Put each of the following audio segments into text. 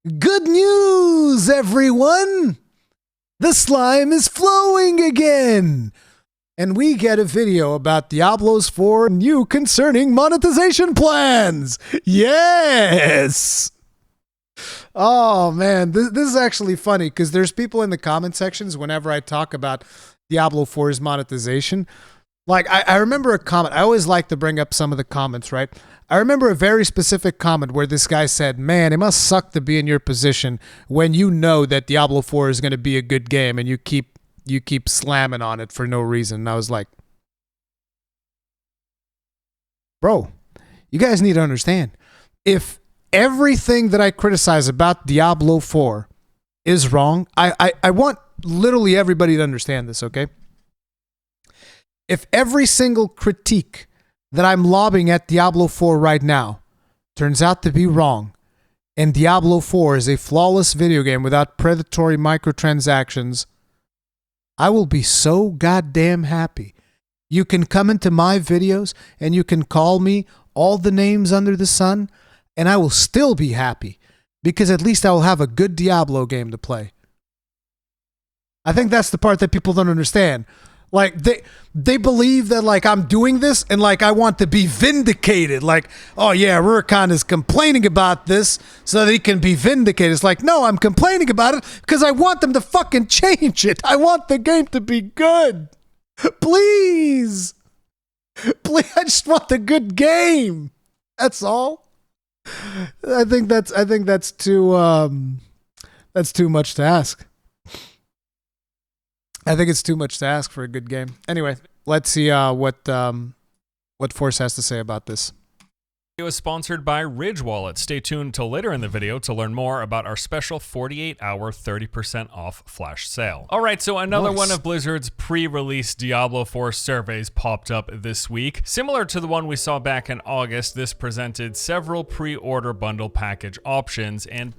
Good news, everyone! The slime is flowing again! And we get a video about Diablo's 4 new concerning monetization plans! Yes! Oh man, this is actually funny because there's people in the comment sections whenever I talk about Diablo 4's monetization. Like, I remember a comment. I always like to bring up some of the comments, right? I remember a very specific comment where this guy said, man, it must suck to be in your position when you know that Diablo 4 is going to be a good game and you keep slamming on it for no reason. And I was like, bro, you guys need to understand. If everything that I criticize about Diablo 4 is wrong, I want literally everybody to understand this, okay? If every single critique that I'm lobbing at Diablo 4 right now turns out to be wrong, and Diablo 4 is a flawless video game without predatory microtransactions, I will be so goddamn happy. You can come into my videos and you can call me all the names under the sun, and I will still be happy because at least I will have a good Diablo game to play. I think that's the part that people don't understand. Like, they believe that, like, I'm doing this and, like, I want to be vindicated. Like, oh, yeah, Rurikhan is complaining about this so that he can be vindicated. It's like, no, I'm complaining about it because I want them to fucking change it. I want the game to be good. Please. Please, I just want a good game. That's all. I think that's too much to ask. I think it's too much to ask for a good game. Anyway, let's see what Force has to say about this. It was sponsored by Ridge Wallet. Stay tuned till later in the video to learn more about our special 48-hour 30% off flash sale. All right, so another one of Blizzard's pre-release Diablo 4 surveys popped up this week. Similar to the one we saw back in August, this presented several pre-order bundle package options and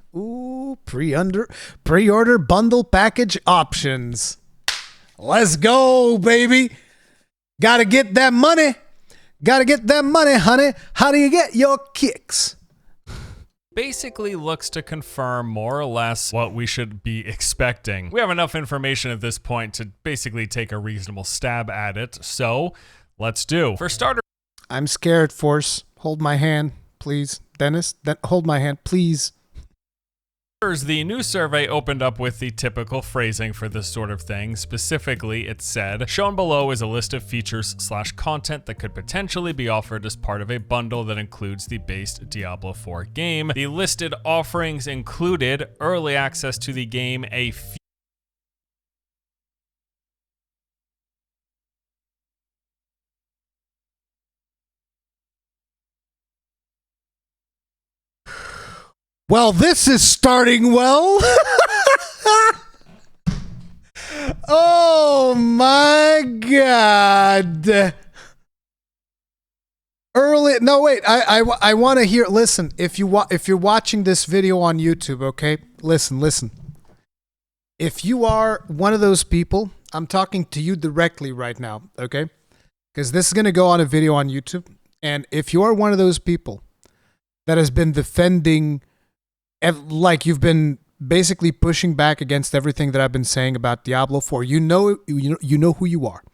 pre-order bundle package options. Let's go, baby. Gotta get that money. Gotta get that money, honey. How do you get your kicks? basically looks to confirm more or less what we should be expecting. We have enough information at this point to basically take a reasonable stab at it, so let's do. For starters, I'm scared, Force. Hold my hand, please. Dennis, hold my hand, please. The new survey opened up with the typical phrasing for this sort of thing. Specifically, it said, shown below is a list of features/content that could potentially be offered as part of a bundle that includes the base Diablo 4 game. The listed offerings included early access to the game, Well, this is starting well. Oh my God. I want to hear, listen, if you're watching this video on YouTube, okay? Listen. If you are one of those people, I'm talking to you directly right now, okay? Because this is going to go on a video on YouTube. And if you are one of those people that has been defending, like you've been basically pushing back against everything that I've been saying about Diablo 4, you know who you are.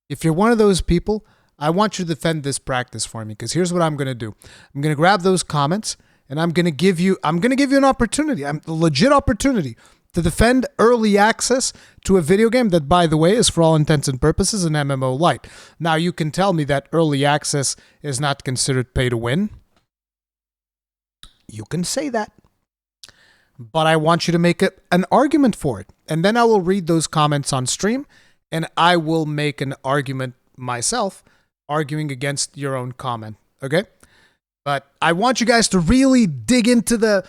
If you're one of those people, I want you to defend this practice for me, because here's what I'm going to do. I'm going to grab those comments and I'm going to give you an opportunity, a legit opportunity to defend early access to a video game that, by the way, is for all intents and purposes an MMO light. Now, you can tell me that early access is not considered pay to win. You can say that. But I want you to make an argument for it. And then I will read those comments on stream, and I will make an argument myself, arguing against your own comment. Okay? But I want you guys to really dig into the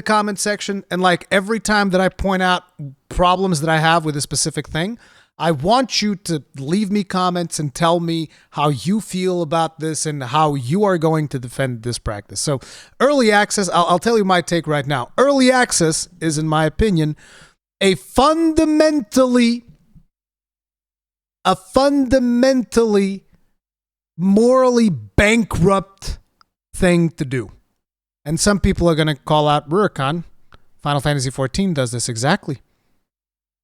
comment section, and like every time that I point out problems that I have with a specific thing, I want you to leave me comments and tell me how you feel about this and how you are going to defend this practice. So early access, I'll tell you my take right now. Early access is, in my opinion, a fundamentally morally bankrupt thing to do. And some people are going to call out Rurikhan. Final Fantasy XIV does this exactly.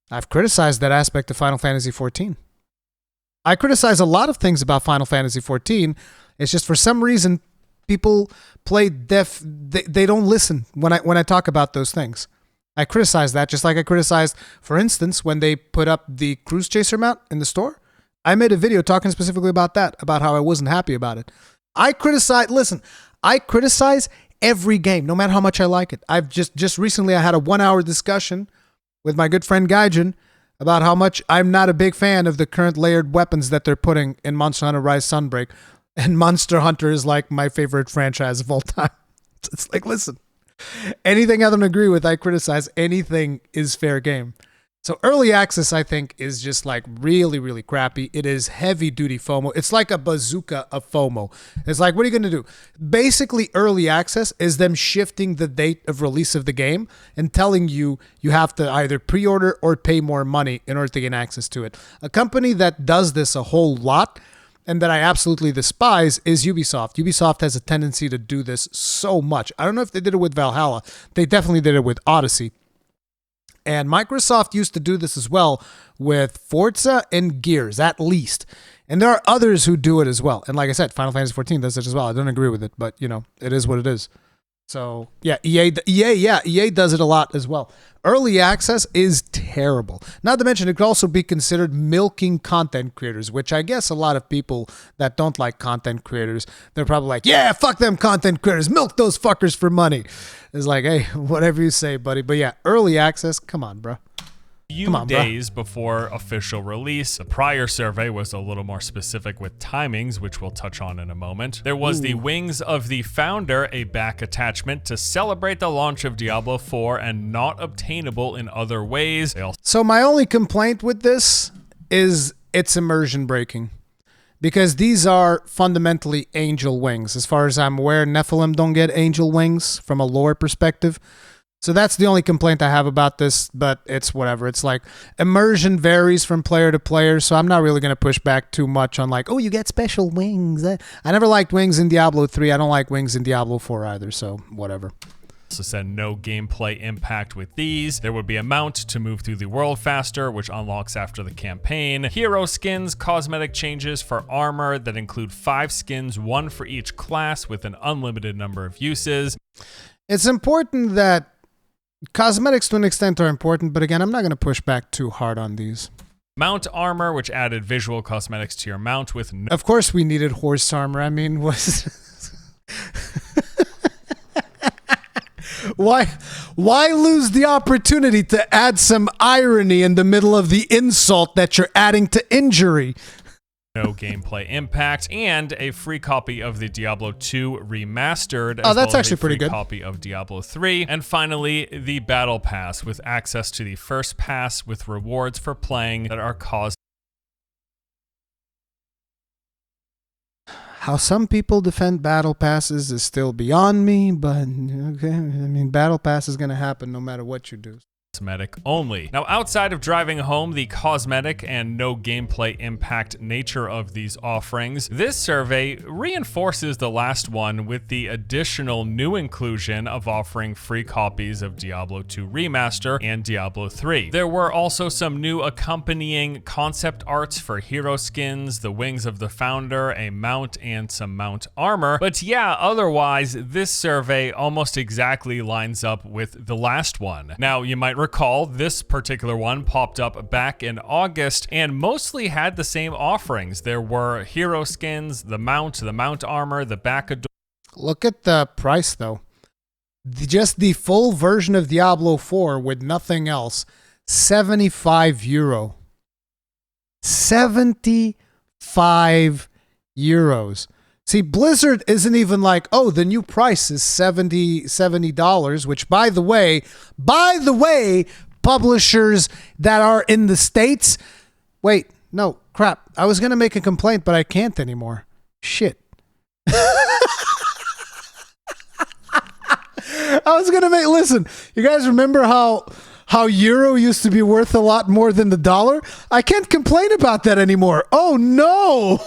I've criticized that aspect of Final Fantasy XIV. I criticize a lot of things about Final Fantasy XIV. It's just for some reason people play deaf. They don't listen when I talk about those things. I criticize that, just like I criticized, for instance, when they put up the Cruise Chaser mount in the store. I made a video talking specifically about that, about how I wasn't happy about it. I criticize every game, no matter how much I like it. I've just recently I had a 1-hour discussion with my good friend Gaijin about how much I'm not a big fan of the current layered weapons that they're putting in Monster Hunter Rise Sunbreak. And Monster Hunter is like my favorite franchise of all time. It's like, listen, anything I don't agree with, I criticize. Anything is fair game. So early access, I think, is just like really, really crappy. It is heavy duty FOMO. It's like a bazooka of FOMO. It's like, what are you going to do? Basically, early access is them shifting the date of release of the game and telling you you have to either pre-order or pay more money in order to gain access to it. A company that does this a whole lot and that I absolutely despise is Ubisoft. Ubisoft has a tendency to do this so much. I don't know if they did it with Valhalla. They definitely did it with Odyssey. And Microsoft used to do this as well with Forza and Gears, at least. And there are others who do it as well. And like I said, Final Fantasy XIV does it as well. I don't agree with it, but, you know, it is what it is. So, yeah, EA does it a lot as well. Early access is terrible. Not to mention, it could also be considered milking content creators, which I guess a lot of people that don't like content creators, they're probably like, yeah, fuck them content creators. Milk those fuckers for money. It's like, hey, whatever you say, buddy. But yeah, early access, come on, bro. Days before official release. The prior survey was a little more specific with timings, which we'll touch on in a moment. There was the Wings of the Founder, a back attachment to celebrate the launch of Diablo 4 and not obtainable in other ways. So my only complaint with this is it's immersion breaking. Because these are fundamentally angel wings. As far as I'm aware, Nephilim don't get angel wings from a lore perspective. So that's the only complaint I have about this, but it's whatever. It's like immersion varies from player to player, so I'm not really going to push back too much on like, oh, you get special wings. I never liked wings in Diablo 3. I don't like wings in Diablo 4 either, so whatever. Also said no gameplay impact with these. There would be a mount to move through the world faster, which unlocks after the campaign. Hero skins, cosmetic changes for armor that include 5 skins, 1 for each class with an unlimited number of uses. It's important that cosmetics to an extent are important, but again, I'm not going to push back too hard on these. Mount armor, which added visual cosmetics to your mount with no— Of course we needed horse armor. I mean, Why lose the opportunity to add some irony in the middle of the insult that you're adding to injury? No gameplay impact, and a free copy of the Diablo 2 remastered. Oh, that's actually pretty good. Copy of Diablo 3, and finally the Battle Pass with access to the first pass with rewards for playing that are caused. How some people defend battle passes is still beyond me, but okay. I mean, battle pass is going to happen no matter what you do. Cosmetic only. Now, outside of driving home the cosmetic and no gameplay impact nature of these offerings, this survey reinforces the last one with the additional new inclusion of offering free copies of Diablo 2 Remaster and Diablo 3. There were also some new accompanying concept arts for hero skins, the Wings of the Founder, a mount, and some mount armor. But yeah, otherwise, this survey almost exactly lines up with the last one. Now, you might recall this particular one popped up back in August and mostly had the same offerings. There were hero skins, the mount armor, the back. Look at the price though. Just the full version of Diablo 4 with nothing else, €75. 75 euros. See, Blizzard isn't even like, oh, the new price is $70, which by the way, publishers that are in the States, wait, no, crap. I was going to make a complaint, but I can't anymore. Shit. Listen, you guys remember how euro used to be worth a lot more than the dollar? I can't complain about that anymore. Oh no.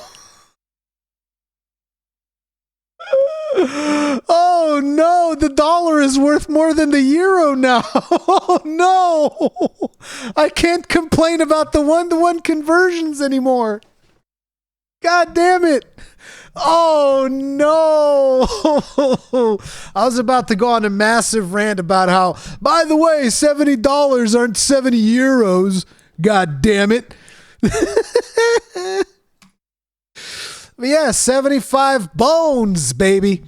Oh no, the dollar is worth more than the euro now. Oh no. I can't complain about the one-to-one conversions anymore. God damn it. Oh no. I was about to go on a massive rant about how, by the way, $70 aren't 70 euros. God damn it. But yeah, 75 bones, baby.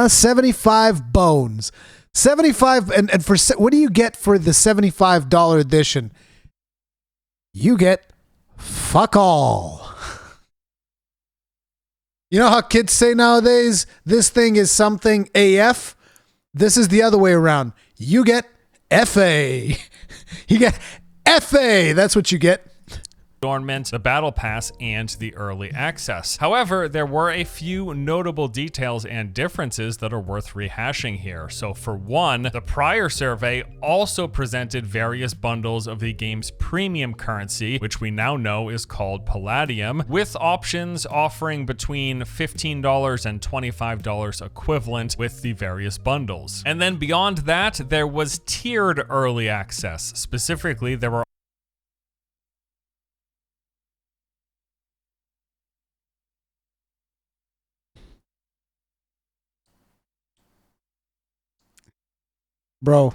75 bones. 75, and for what do you get for the $75 edition? You get fuck all. You know how kids say nowadays, this thing is something AF? This is the other way around. You get FA. You get FA. That's what you get. Adornment, the Battle Pass, and the Early Access. However, there were a few notable details and differences that are worth rehashing here. So for one, the prior survey also presented various bundles of the game's premium currency, which we now know is called Palladium, with options offering between $15 and $25 equivalent with the various bundles. And then beyond that, there was tiered Early Access. Specifically, there were Bro,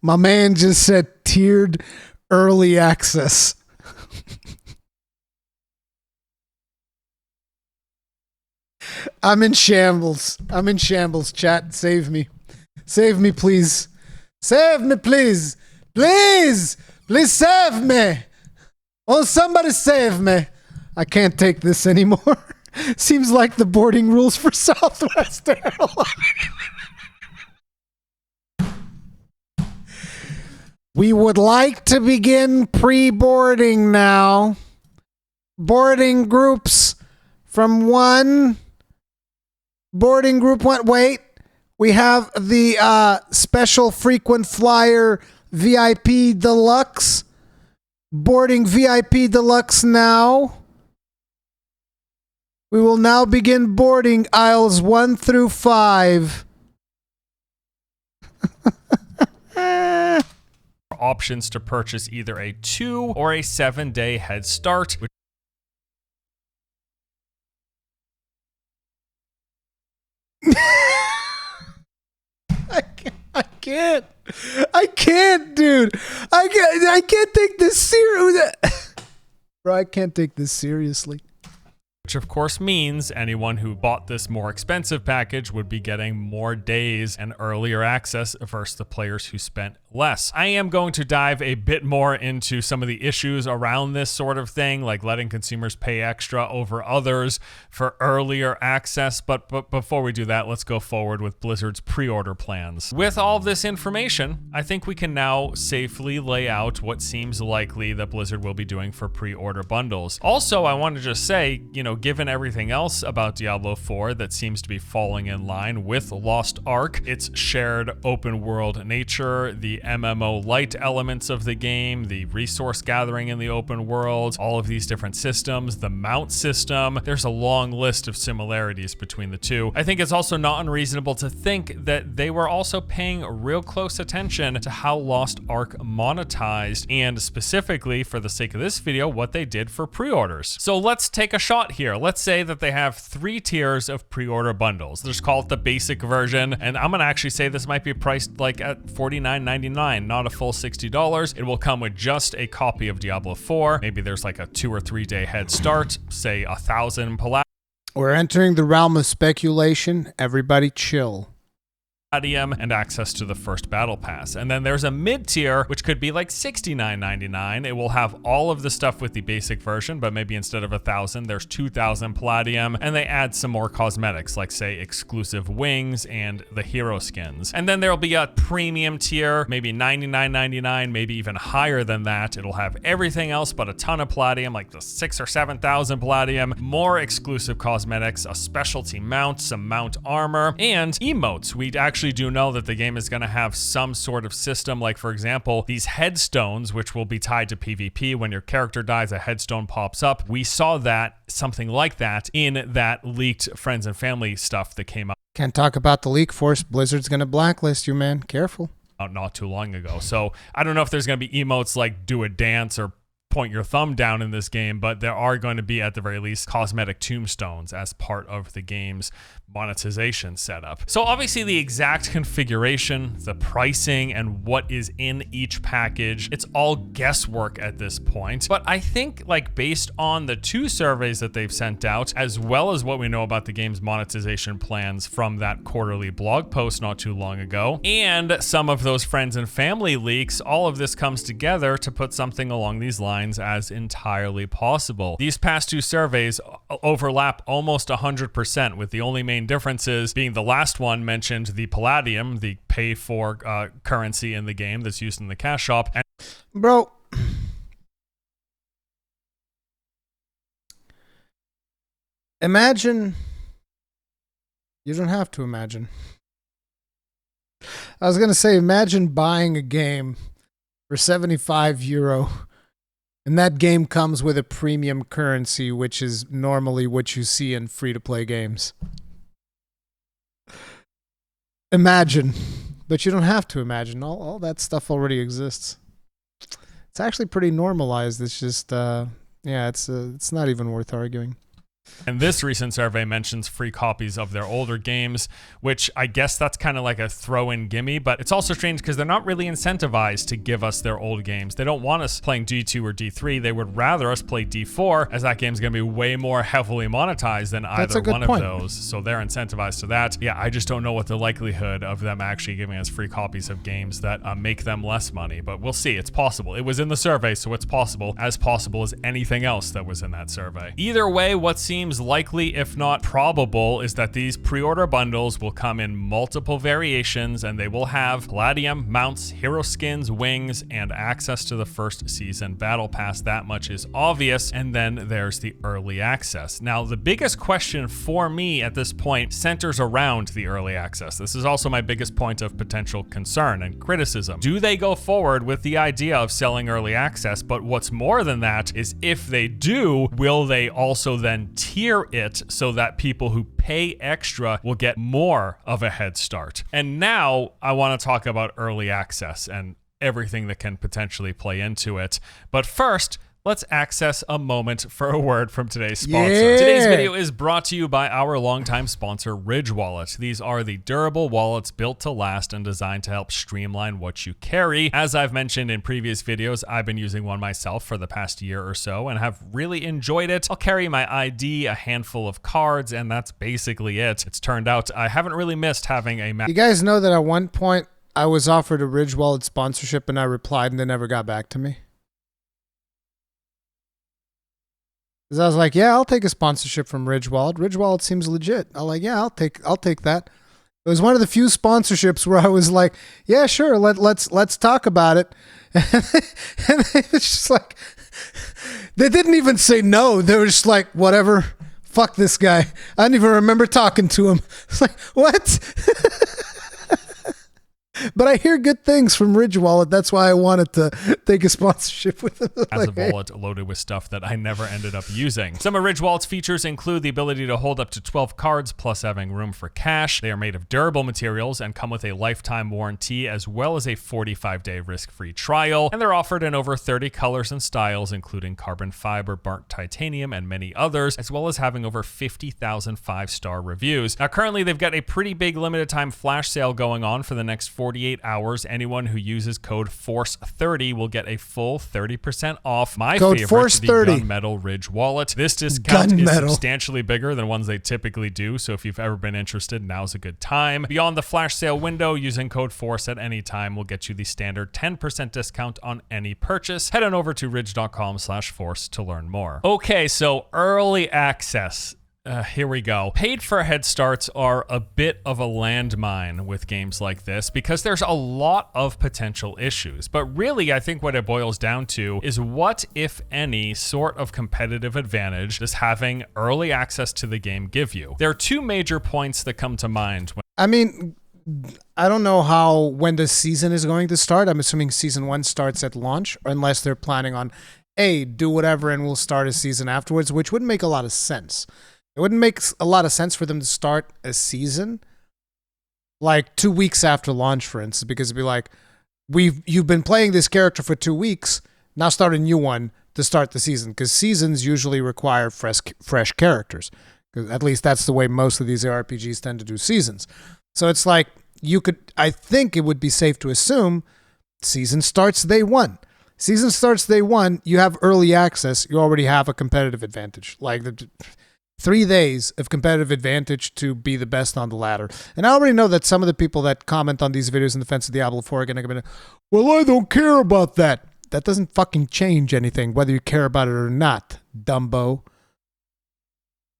my man just said tiered early access. I'm in shambles. I'm in shambles, chat. Save me. Save me, please. Save me, please. Please. Please save me. Oh, somebody save me. I can't take this anymore. Seems like the boarding rules for Southwest Airlines. We would like to begin pre-boarding now. Boarding groups from 1. Boarding group 1. Wait. We have the special frequent flyer VIP Deluxe. Boarding VIP Deluxe now. We will now begin boarding aisles 1 through 5. Options to purchase either a 2 or a 7-day head start. I can't, dude. I can't take this seriously. Bro, I can't take this seriously. Which of course means anyone who bought this more expensive package would be getting more days and earlier access versus the players who spent less. I am going to dive a bit more into some of the issues around this sort of thing, like letting consumers pay extra over others for earlier access. But before we do that, let's go forward with Blizzard's pre-order plans. With all of this information, I think we can now safely lay out what seems likely that Blizzard will be doing for pre-order bundles. Also, I want to just say, you know, given everything else about Diablo 4 that seems to be falling in line with Lost Ark, its shared open world nature, the MMO light elements of the game, the resource gathering in the open world, all of these different systems, the mount system, there's a long list of similarities between the two. I think it's also not unreasonable to think that they were also paying real close attention to how Lost Ark monetized, and specifically, for the sake of this video, what they did for pre-orders. So let's take a shot here. Let's say that they have 3 tiers of pre-order bundles. Let's call it the basic version, and I'm gonna actually say this might be priced like at $49.99, not a full $60. It will come with just a copy of Diablo 4. Maybe there's like a 2 or 3 day head start, say 1,000 Palladium. We're entering the realm of speculation. Everybody chill. And access to the first battle pass. And then there's a mid-tier, which could be like $69.99. It will have all of the stuff with the basic version, but maybe instead of 1,000, there's 2,000 Palladium, and they add some more cosmetics, like say exclusive wings and the hero skins. And then there'll be a premium tier, maybe $99.99, maybe even higher than that. It'll have everything else but a ton of Palladium, like the 6,000 or 7,000 Palladium, more exclusive cosmetics, a specialty mount, some mount armor, and emotes. We'd actually actually do know that the game is going to have some sort of system, like for example, these headstones, which will be tied to PvP. When your character dies, a headstone pops up. We saw that, something like that, in that leaked Friends and Family stuff that came out. Can't talk about the leak force. Blizzard's going to blacklist you, man. Careful. Not too long ago. So I don't know if there's going to be emotes like do a dance or point your thumb down in this game, but there are going to be, at the very least, cosmetic tombstones as part of the game's monetization setup. So obviously the exact configuration, the pricing, and what is in each package, it's all guesswork at this point. But I think, like, based on the 2 surveys that they've sent out, as well as what we know about the game's monetization plans from that quarterly blog post not too long ago, and some of those Friends and Family leaks, all of this comes together to put something along these lines as entirely possible. These past 2 surveys overlap almost 100%, with the only main differences being the last one mentioned the Palladium, the pay for currency in the game that's used in the cash shop. And bro, imagine, you don't have to imagine. I was going to say, imagine buying a game for €75, and that game comes with a premium currency, which is normally what you see in free-to-play games. Imagine, but you don't have to imagine. All that stuff already exists. It's actually pretty normalized. It's just, yeah, it's not even worth arguing. And this recent survey mentions free copies of their older games, which I guess that's kind of like a throw-in gimme, but it's also strange because they're not really incentivized to give us their old games. They don't want us playing D2 or D3. They would rather us play D4, as that game's going to be way more heavily monetized than either one of those. So they're incentivized to that. Yeah, I just don't know what the likelihood of them actually giving us free copies of games that make them less money, but we'll see. It's possible. It was in the survey, so it's possible as anything else that was in that survey. Either way, what seems likely, if not probable, is that these pre-order bundles will come in multiple variations, and they will have Palladium, mounts, hero skins, wings, and access to the first season battle pass. That much is obvious. And then there's the early access. Now, the biggest question for me at this point centers around the early access. This is also my biggest point of potential concern and criticism. Do they go forward with the idea of selling early access? But what's more than that is, if they do, will they also then tier it so that people who pay extra will get more of a head start? And now I want to talk about early access and everything that can potentially play into it. But first, let's access a moment for a word from today's sponsor. Yeah. Today's video is brought to you by our longtime sponsor, Ridge Wallet. These are the durable wallets built to last and designed to help streamline what you carry. As I've mentioned in previous videos, I've been using one myself for the past year or so and have really enjoyed it. I'll carry my ID, a handful of cards, and that's basically it. It's turned out I haven't really missed having a You guys know that at one point I was offered a Ridge Wallet sponsorship and I replied and they never got back to me. Because I was like, yeah, I'll take a sponsorship from Ridge Wallet. Ridge Wallet seems legit. I'm like, yeah, I'll take that. It was one of the few sponsorships where I was like, yeah, sure, let's talk about it. And it's just like, they didn't even say no. They were just like, whatever, fuck this guy. I don't even remember talking to him. It's like, what? But I hear good things from Ridge Wallet. That's why I wanted to take a sponsorship with them. As a wallet loaded with stuff that I never ended up using. Some of Ridge Wallet's features include the ability to hold up to 12 cards, plus having room for cash. They are made of durable materials and come with a lifetime warranty, as well as a 45-day risk-free trial. And they're offered in over 30 colors and styles, including carbon fiber, burnt titanium, and many others, as well as having over 50,000 5-star reviews. Now, currently, they've got a pretty big limited time flash sale going on for the next 48 hours. Anyone who uses code FORCE30 will get a full 30% off my code favorite, FORCE30. the Gunmetal Ridge Wallet. This discount is substantially bigger than ones they typically do, so if you've ever been interested, now's a good time. Beyond the flash sale window, using code FORCE at any time will get you the standard 10% discount on any purchase. Head on over to ridge.com/force to learn more. Okay, so early access. Here we go. Paid for head starts are a bit of a landmine with games like this because there's a lot of potential issues. But really, I think what it boils down to is what, if any, sort of competitive advantage does having early access to the game give you? There are two major points that come to mind. I mean, I don't know when the season is going to start. I'm assuming season 1 starts at launch, unless they're planning on, do whatever and we'll start a season afterwards, which wouldn't make a lot of sense. It wouldn't make a lot of sense for them to start a season like 2 weeks after launch, for instance, because it'd be like, you've been playing this character for 2 weeks, now start a new one to start the season, because seasons usually require fresh characters. At least that's the way most of these RPGs tend to do seasons. So it's like, I think it would be safe to assume season starts day one. Season starts day one, you have early access, you already have a competitive advantage. Like 3 days of competitive advantage to be the best on the ladder. And I already know that some of the people that comment on these videos in defense of Diablo 4 are going to come in, well, I don't care about that. That doesn't fucking change anything, whether you care about it or not, Dumbo.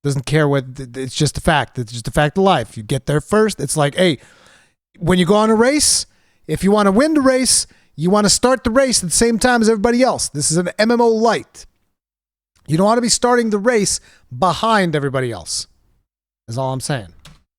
Doesn't care what, it's just a fact. It's just a fact of life. You get there first. It's like, hey, when you go on a race, if you want to win the race, you want to start the race at the same time as everybody else. This is an MMO light. You don't want to be starting the race behind everybody else. That's all I'm saying.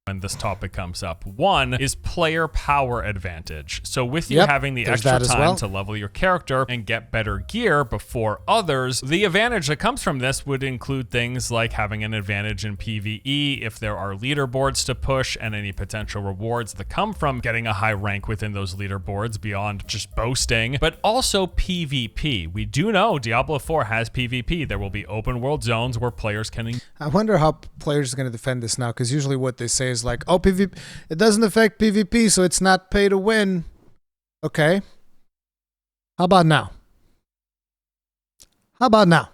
When this topic comes up. One is player power advantage. So with you having the extra time to level your character and get better gear before others, the advantage that comes from this would include things like having an advantage in PvE if there are leaderboards to push and any potential rewards that come from getting a high rank within those leaderboards beyond just boasting, but also PvP. We do know Diablo 4 has PvP. There will be open world zones where players can... I wonder how players are going to defend this now, because usually what they say is like, oh, PvP, it doesn't affect PvP, so it's not pay to win. Okay. How about now? How about now?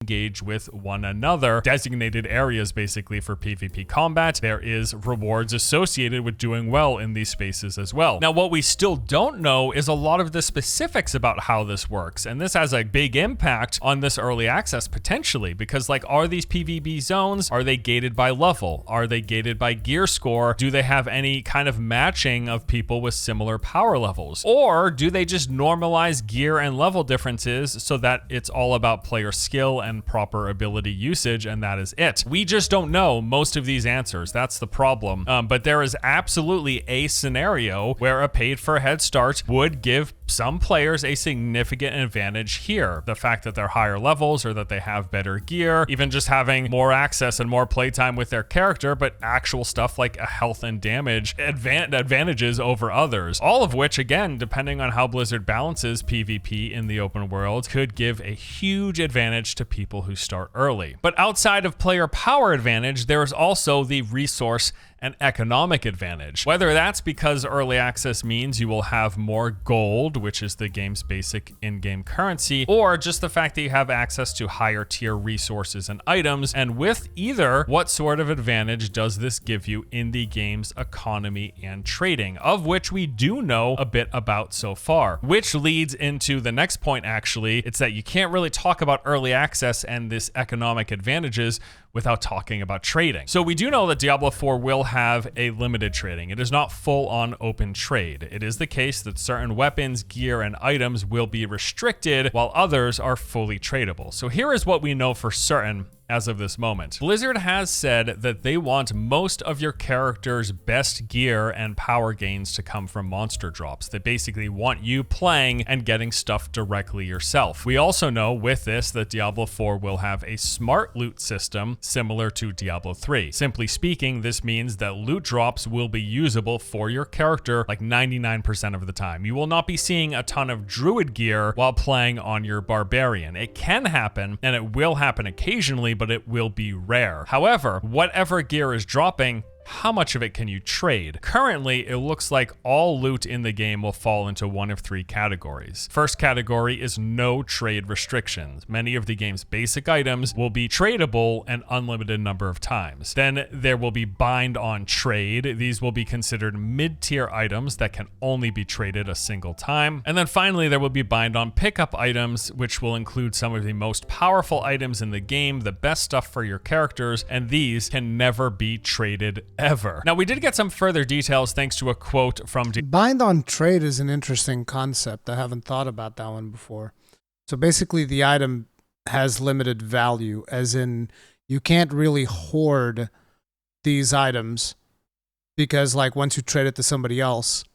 Engage with one another. Designated areas basically for PvP combat. There is rewards associated with doing well in these spaces as well. Now, what we still don't know is a lot of the specifics about how this works. And this has a big impact on this early access potentially, because like, are these PvP zones, are they gated by level? Are they gated by gear score? Do they have any kind of matching of people with similar power levels? Or do they just normalize gear and level differences so that it's all about player skill and proper ability usage, and that is it? We just don't know most of these answers. That's the problem. But there is absolutely a scenario where a paid for head start would give some players a significant advantage here. The fact that they're higher levels or that they have better gear, even just having more access and more playtime with their character, but actual stuff like a health and damage advantages over others. All of which, again, depending on how Blizzard balances PvP in the open world, could give a huge advantage to people who start early. But outside of player power advantage, there is also the resource and economic advantage. Whether that's because early access means you will have more gold, which is the game's basic in-game currency, or just the fact that you have access to higher tier resources and items. And with either, what sort of advantage does this give you in the game's economy and trading, of which we do know a bit about so far, which leads into the next point actually. It's that you can't really talk about early access and this economic advantages without talking about trading. So we do know that Diablo 4 will have a limited trading. It is not full-on open trade. It is the case that certain weapons, gear, and items will be restricted while others are fully tradable. So here is what we know for certain as of this moment. Blizzard has said that they want most of your character's best gear and power gains to come from monster drops. They basically want you playing and getting stuff directly yourself. We also know with this that Diablo 4 will have a smart loot system similar to Diablo 3. Simply speaking, this means that loot drops will be usable for your character like 99% of the time. You will not be seeing a ton of druid gear while playing on your barbarian. It can happen, and it will happen occasionally, but it will be rare. However, whatever gear is dropping, how much of it can you trade? Currently, it looks like all loot in the game will fall into one of 3 categories. First category is no trade restrictions. Many of the game's basic items will be tradable an unlimited number of times. Then there will be bind on trade. These will be considered mid-tier items that can only be traded a single time. And then finally, there will be bind on pickup items, which will include some of the most powerful items in the game, the best stuff for your characters, and these can never be traded ever. Now, we did get some further details thanks to a quote from... Bind on trade is an interesting concept. I haven't thought about that one before. So basically, the item has limited value, as in you can't really hoard these items because like once you trade it to somebody else,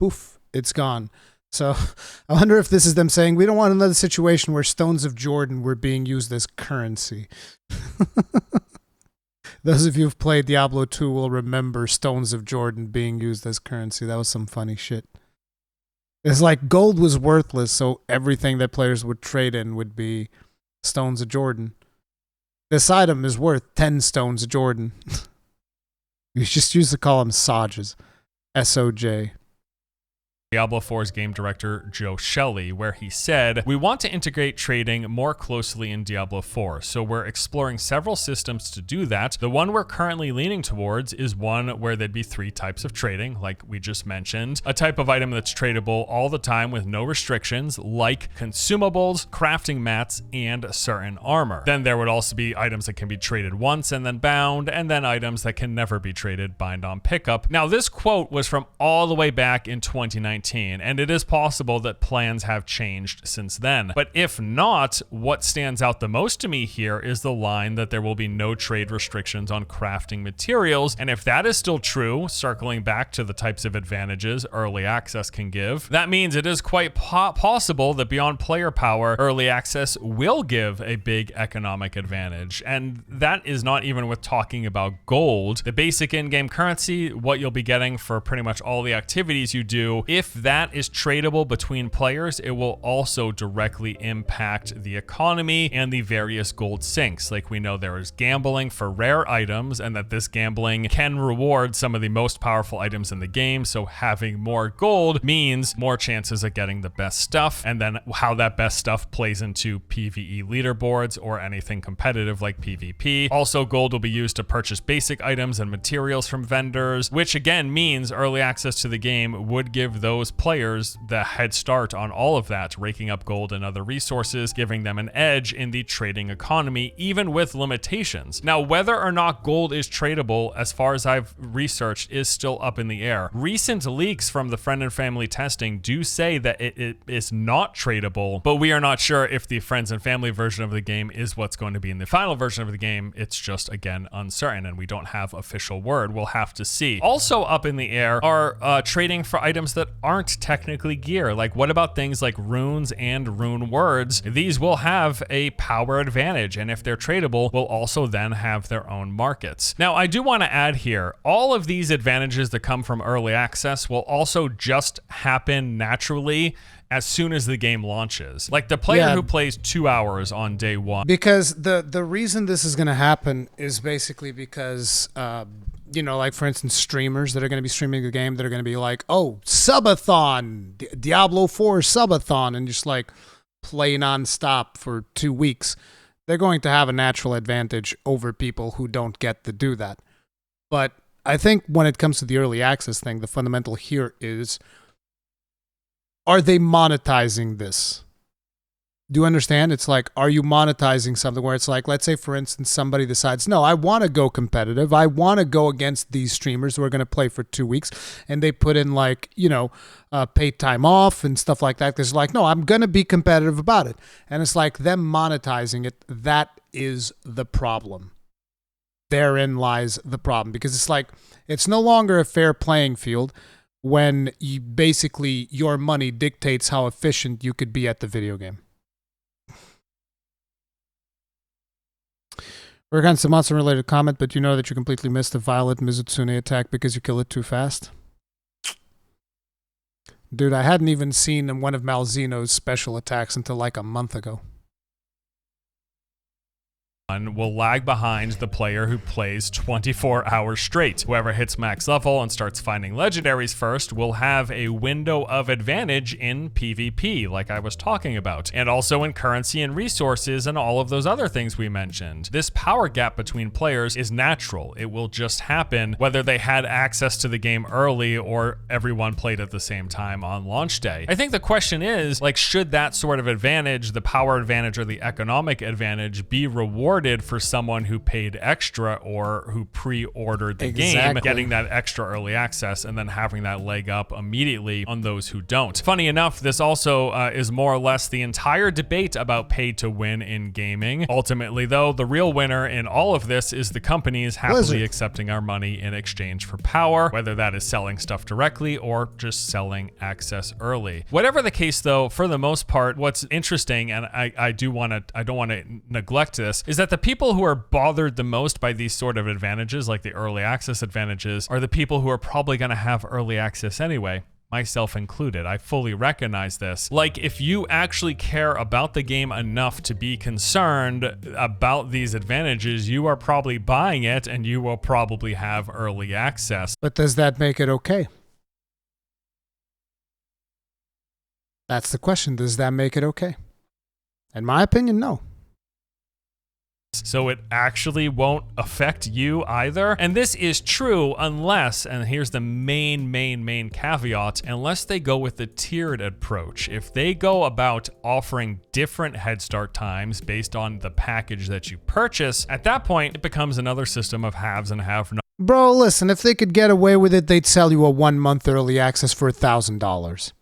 poof, it's gone. So I wonder if this is them saying we don't want another situation where stones of Jordan were being used as currency. Those of you who've played Diablo 2 will remember stones of Jordan being used as currency. That was some funny shit. It's like gold was worthless, so everything that players would trade in would be stones of Jordan. This item is worth 10 stones of Jordan. We just used to call them Sojas. S-O-J. Diablo 4's game director Joe Shelley, where he said, "We want to integrate trading more closely in Diablo 4, so we're exploring several systems to do that. The one we're currently leaning towards is one where there'd be 3 types of trading, like we just mentioned. A type of item that's tradable all the time with no restrictions, like consumables, crafting mats, and certain armor. Then there would also be items that can be traded once and then bound, and then items that can never be traded, bind on pickup." Now, this quote was from all the way back in 2019. And it is possible that plans have changed since then. But if not, what stands out the most to me here is the line that there will be no trade restrictions on crafting materials. And if that is still true, circling back to the types of advantages early access can give, that means it is quite possible that beyond player power, early access will give a big economic advantage. And that is not even with talking about gold. The basic in-game currency, what you'll be getting for pretty much all the activities you do, if that is tradable between players, it will also directly impact the economy and the various gold sinks. Like we know there is gambling for rare items, and that this gambling can reward some of the most powerful items in the game. So having more gold means more chances of getting the best stuff, and then how that best stuff plays into PvE leaderboards or anything competitive like PvP. Also, gold will be used to purchase basic items and materials from vendors, which again means early access to the game would give those players the head start on all of that, raking up gold and other resources, giving them an edge in the trading economy, even with limitations. Now, whether or not gold is tradable, as far as I've researched, is still up in the air. Recent leaks from the friend and family testing do say that it is not tradable, but we are not sure if the friends and family version of the game is what's going to be in the final version of the game. It's just, again, uncertain, and we don't have official word. We'll have to see. Also up in the air are trading for items that aren't technically gear. Like, what about things like runes and rune words? These will have a power advantage, and if they're tradable, will also then have their own markets. Now, I do want to add here, all of these advantages that come from early access will also just happen naturally as soon as the game launches. Like the player who plays 2 hours on day 1. Because the reason this is going to happen is basically because you know, like for instance, streamers that are going to be streaming the game that are going to be like, oh, subathon, Diablo 4 subathon, and just like play nonstop for 2 weeks. They're going to have a natural advantage over people who don't get to do that. But I think when it comes to the early access thing, the fundamental here is, are they monetizing this? Do you understand? It's like, are you monetizing something where it's like, let's say, for instance, somebody decides, no, I want to go competitive. I want to go against these streamers who are going to play for 2 weeks. And they put in like, you know, paid time off and stuff like that. There's like, no, I'm going to be competitive about it. And it's like them monetizing it. That is the problem. Therein lies the problem. Because it's like, it's no longer a fair playing field when you basically your money dictates how efficient you could be at the video game. We're against a monster-related comment, but you know that you completely missed the Violet Mizutsune attack because you kill it too fast? Dude, I hadn't even seen one of Malzeno's special attacks until like a month ago. Will lag behind the player who plays 24 hours straight. Whoever hits max level and starts finding legendaries first will have a window of advantage in PvP, like I was talking about, and also in currency and resources and all of those other things we mentioned. This power gap between players is natural. It will just happen whether they had access to the game early or everyone played at the same time on launch day. I think the question is, like, should that sort of advantage, the power advantage or the economic advantage, be rewarded rewarded for someone who paid extra or who pre-ordered the game, getting that extra early access and then having that leg up immediately on those who don't. Funny enough, this also is more or less the entire debate about pay to win in gaming. Ultimately, though, the real winner in all of this is the companies happily accepting our money in exchange for power, whether that is selling stuff directly or just selling access early. Whatever the case, though, for the most part, what's interesting, and I don't want to neglect this, is that the people who are bothered the most by these sort of advantages, like the early access advantages, are the people who are probably going to have early access anyway. Myself included. I fully recognize this. Like, if you actually care about the game enough to be concerned about these advantages, you are probably buying it and you will probably have early access. But does that make it okay? That's the question. Does that make it okay? In my opinion, no. So it actually won't affect you either. And this is true unless, and here's the main caveat, unless they go with the tiered approach. If they go about offering different head start times based on the package that you purchase, at that point, it becomes another system of haves and have-nots. Bro, listen, if they could get away with it, they'd sell you a 1 month early access for $1,000.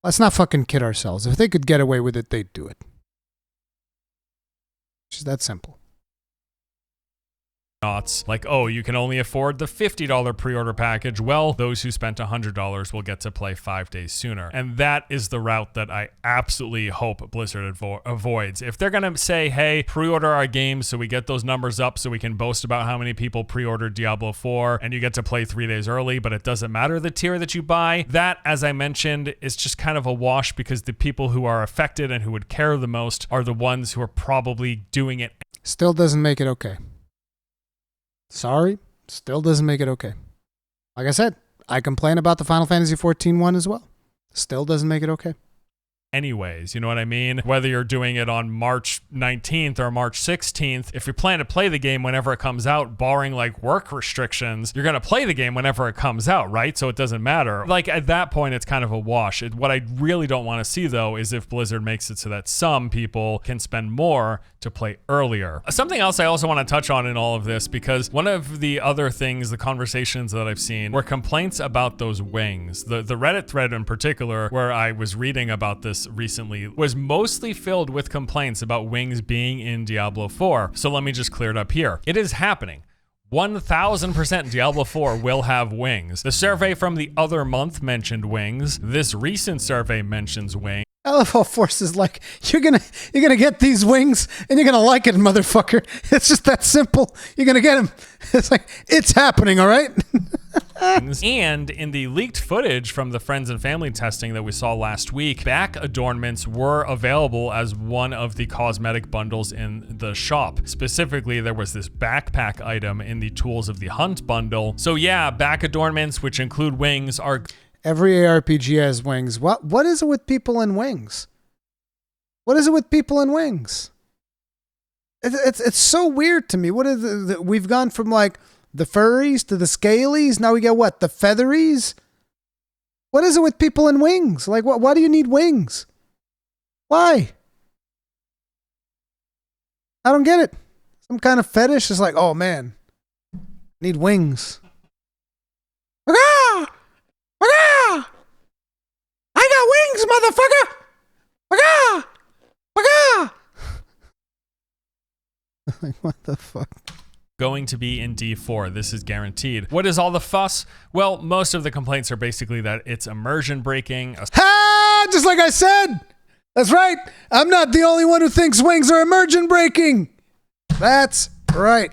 Let's not fucking kid ourselves. If they could get away with it, they'd do it. It's that simple. Like, oh, you can only afford the $50 pre-order package. Well, those who spent $100 will get to play 5 days sooner. And that is the route that I absolutely hope Blizzard avoids. If they're going to say, hey, pre-order our games so we get those numbers up so we can boast about how many people pre-ordered Diablo 4 and you get to play 3 days early, but it doesn't matter the tier that you buy, that, as I mentioned, is just kind of a wash because the people who are affected and who would care the most are the ones who are probably doing it. Still doesn't make it okay. Sorry, still doesn't make it okay. Like I said, I complain about the Final Fantasy XIV one as well. Still doesn't make it okay. Anyways, you know what I mean? Whether you're doing it on March 19th or March 16th, if you plan to play the game whenever it comes out, barring like work restrictions, you're going to play the game whenever it comes out, right? So it doesn't matter. Like at that point, it's kind of a wash. What I really don't want to see though is if Blizzard makes it so that some people can spend more to play earlier. Something else I also want to touch on in all of this, because one of the other things, the conversations that I've seen were complaints about those wings. The Reddit thread in particular, where I was reading about this recently, was mostly filled with complaints about wings being in Diablo 4. So let me just clear it up here. It is happening. 1000% Diablo 4 will have wings. The survey from the other month mentioned wings. This recent survey mentions wings. LFL Force is like, you're gonna get these wings and you're gonna like it, motherfucker. It's just that simple. You're gonna get them. It's like, it's happening, all right? And in the leaked footage from the friends and family testing that we saw last week, back adornments were available as one of the cosmetic bundles in the shop. Specifically, there was this backpack item in the Tools of the Hunt bundle. So yeah, back adornments, which include wings, are... Every ARPG has wings. What is it with people in wings? What is it with people in wings? It's so weird to me. What is it? We've gone from like the furries to the scalies. Now we get what? The featheries? What is it with people in wings? Like, why do you need wings? Why? I don't get it. Some kind of fetish is like, oh man, need wings. I got wings, motherfucker! Like, what the fuck? Going to be in D4. This is guaranteed. What is all the fuss? Well, most of the complaints are basically that it's immersion breaking. Ha! Just like I said! That's right! I'm not the only one who thinks wings are immersion breaking! That's right.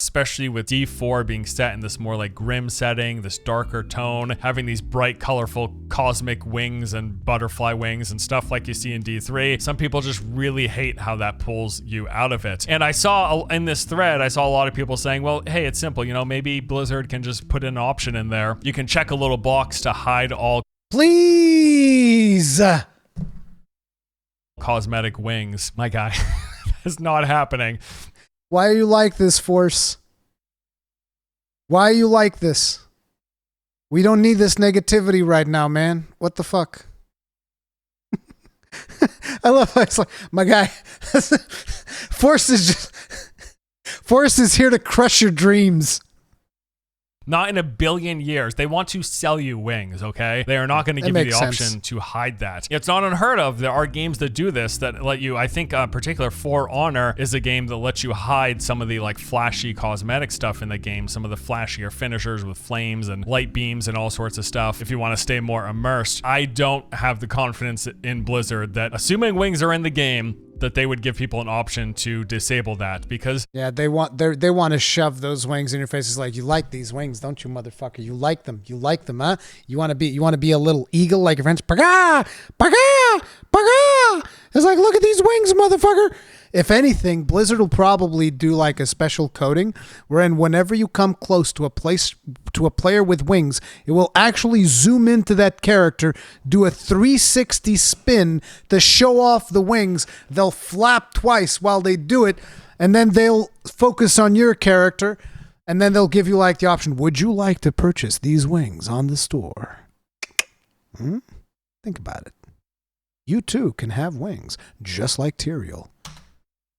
Especially with D4 being set in this more like grim setting, this darker tone, having these bright, colorful cosmic wings and butterfly wings and stuff like you see in D3. Some people just really hate how that pulls you out of it. And I saw in this thread, I saw a lot of people saying, well, hey, it's simple. You know, maybe Blizzard can just put an option in there. You can check a little box to hide all please cosmetic wings. My guy, that's not happening. Why are you like this, Force? Why are you like this? We don't need this negativity right now, man. What the fuck? I love how it's like, my guy, Force is here to crush your dreams. Not in a billion years. They want to sell you wings, okay? They are not going to give you the option to hide that. It's not unheard of. There are games that do this that let you, I think in particular For Honor is a game that lets you hide some of the like flashy cosmetic stuff in the game, some of the flashier finishers with flames and light beams and all sorts of stuff if you want to stay more immersed. I don't have the confidence in Blizzard that, assuming wings are in the game, that they would give people an option to disable that, because they want to shove those wings in your face. It's like, you like these wings, don't you, motherfucker? You like them, huh? You want to be a little eagle like your friends. Paga, paga, paga. It's like, look at these wings, motherfucker. If anything, Blizzard will probably do like a special coding wherein whenever you come close to a player with wings, it will actually zoom into that character, do a 360 spin to show off the wings. They'll flap twice while they do it, and then they'll focus on your character, and then they'll give you like the option, would you like to purchase these wings on the store? Think about it. You too can have wings, just like Tyrael.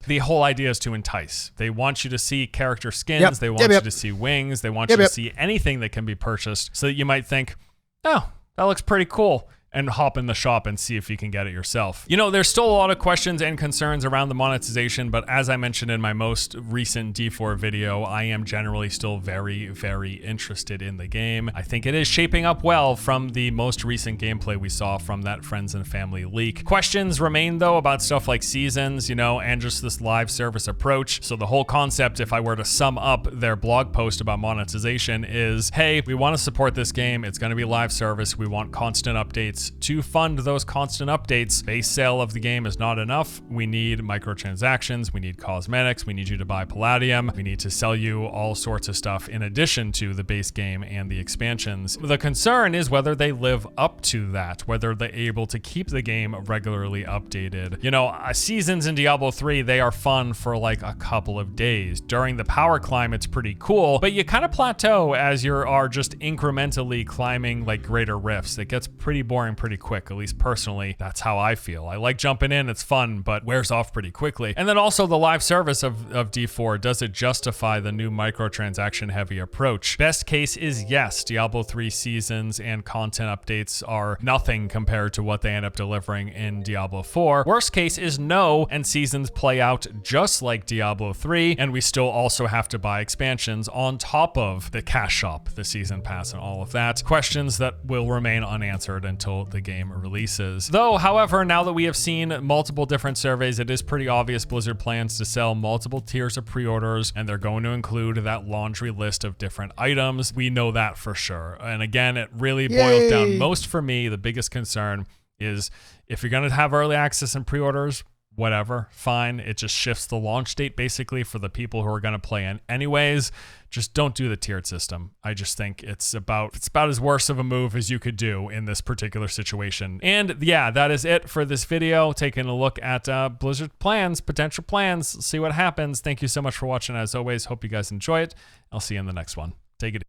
The whole idea is to entice. They want you to see character skins. They want you to see wings. They want you to see anything that can be purchased so that you might think, oh, that looks pretty cool, and hop in the shop and see if you can get it yourself. You know, there's still a lot of questions and concerns around the monetization, but as I mentioned in my most recent D4 video, I am generally still very, very interested in the game. I think it is shaping up well from the most recent gameplay we saw from that Friends and Family leak. Questions remain though about stuff like seasons, you know, and just this live service approach. So the whole concept, if I were to sum up their blog post about monetization, is, hey, we want to support this game. It's going to be live service. We want constant updates. To fund those constant updates, base sale of the game is not enough. We need microtransactions, we need cosmetics, we need you to buy Palladium, we need to sell you all sorts of stuff in addition to the base game and the expansions. The concern is whether they live up to that, whether they're able to keep the game regularly updated. You know, seasons in Diablo 3, they are fun for like a couple of days. During the power climb, it's pretty cool, but you kind of plateau as you are just incrementally climbing like greater rifts. It gets pretty boring pretty quick, at least personally. That's how I feel. I like jumping in, it's fun, but wears off pretty quickly. And then also the live service of D4, does it justify the new microtransaction heavy approach? Best case is yes. Diablo 3 seasons and content updates are nothing compared to what they end up delivering in Diablo 4. Worst case is no, and seasons play out just like Diablo 3, and we still also have to buy expansions on top of the cash shop, the season pass, and all of that. Questions that will remain unanswered until the game releases. Though, however, now that we have seen multiple different surveys, it is pretty obvious Blizzard plans to sell multiple tiers of pre-orders, and they're going to include that laundry list of different items. We know that for sure. And again, it really boils down, most for me, the biggest concern is if you're going to have early access and pre-orders, whatever, fine. It just shifts the launch date basically for the people who are going to play in anyways. Just don't do the tiered system. I just think it's about as worse of a move as you could do in this particular situation. And yeah, that is it for this video. Taking a look at Blizzard plans, potential plans, see what happens. Thank you so much for watching. As always, hope you guys enjoy it. I'll see you in the next one. Take it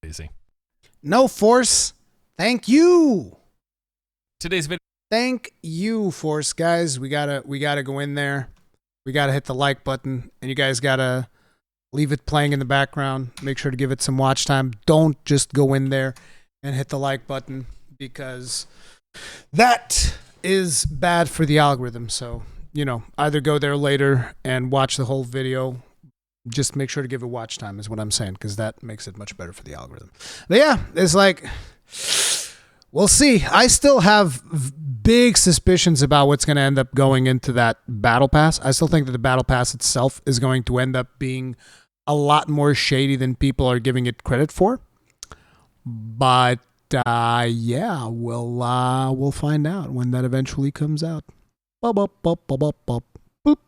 easy. No Force. Thank you. Today's video. Thank you, Force guys. We gotta go in there. We gotta hit the like button, and you guys gotta leave it playing in the background. Make sure to give it some watch time. Don't just go in there and hit the like button, because that is bad for the algorithm. So, you know, either go there later and watch the whole video. Just make sure to give it watch time is what I'm saying, because that makes it much better for the algorithm. But yeah, it's like, we'll see. I still have big suspicions about what's going to end up going into that battle pass. I still think that the battle pass itself is going to end up being a lot more shady than people are giving it credit for. But yeah, we'll find out when that eventually comes out. Boop.